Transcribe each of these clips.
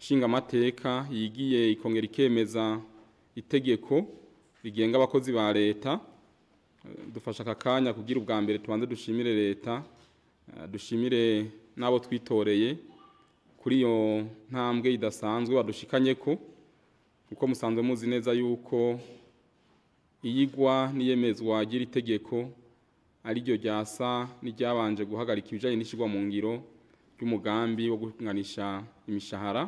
nshinga amateka yigiye ikongera ikemeza itegeko rigenga abakozi ba leta. Dufasha aka kanya kugira ubwa mbere tubanze dushimire leta, dushimire n'abo twitoreye kuri iyo ntambwe idasanzwe badushikanyeko, kuko musanzwe muzi neza yuko iyigwa n'iyemezwa ry'iri tegeko ari ryo ryasa n'iryabanje guhagarika ibijanye n'ishirwa mu ngiro ry'umugambi wo guhanganisha imishahara,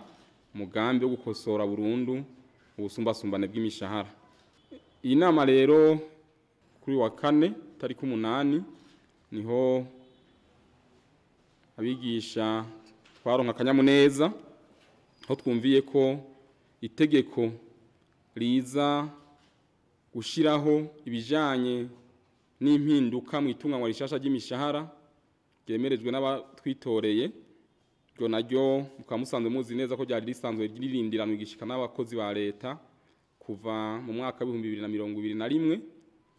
umugambi wo gukosora burundu ubusumbasumbane bw'imishahara. Iyi nama rero kuri wa kane tariki 8 niho abigisha twaronka akanyamuneza aho twumviye ko itegeko riza gushiraho ibijanye n'impinduka mu itunganywa rishasha ry'imishahara ryemerejwe n'abatwitoreye. Ryo naryo mukaba musanzwe muzi neza ko ryari risanzwe ririndiranwa igishika n'abakozi ba leta kuva mu mwaka wa 2021,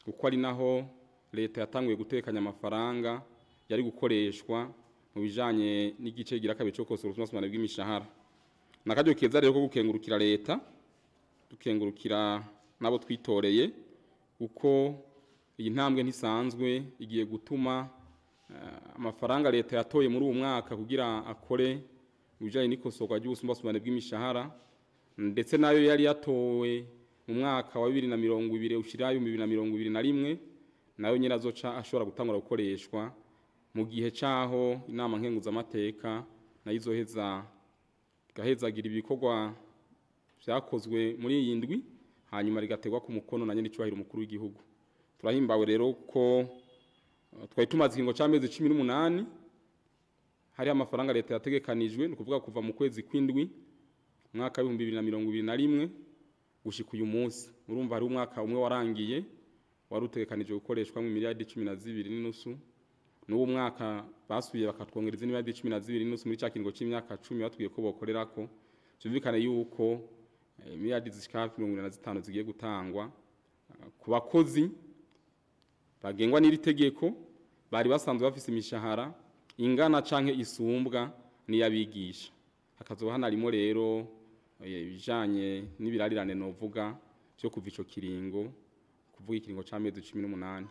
kuko ari naho leta yatanguye gutekanya amafaranga yari gukoreshwa mu bijanye n'igice gira kabiri cyo kosora ubusumbasumbane bw'imishahara. Nakaryo keza rero ko gukengurukira leta, dukengurukira nabo twitoreye, uko iyi ntambwe ntisanzwe igiye gutuma amafaranga leta yatoye muri uwo mwaka kugira akore ubijanye n'ikosorwa ry'ubusumbasumbane bw'imishahara, ndetse nayo yari yatowe mu mwaka wa 2020 ushira 2021, nayo nyine azoca ashobora gutangura gukoreshwa mu gihe caho inama nkenguza amateka nayo izoheza gahezagira ibikorwa vyakozwe muri iyi ndwi, hanyuma rigategwa ku mukono na nyene icubahiro umukuru w'igihugu. Turahimbawe rero ko twari tumaze ikingo c'amezi 18 hari amafaranga leta yategekanijwe, ni kuvuga kuva mu kwezi kw'indwi mwaka wa 2021 gushika uyu munsi. Urumva hari umwaka umwe warangiye wari utegekanijwe gukoreshwa mu miliyardi 12.5, n'uwo mwaka basubiye bakatwongereza miliyardi 12.5 muri cya kingo c'imyaka 10 batwiye ko bokorerako. Cyumvikane yuko miliyardi zishika 45 zigiye gutangwa ku bakozi bagengwa n'iri tegeko bari basanzwe bafise imishahara ingana canke isumbwa niyabigisha. Hakazoba hanarimo rero ibijanye n'ibirarirane novuga cyo kuva ico kiringo, kuvuga ikiringo c'amezi 18.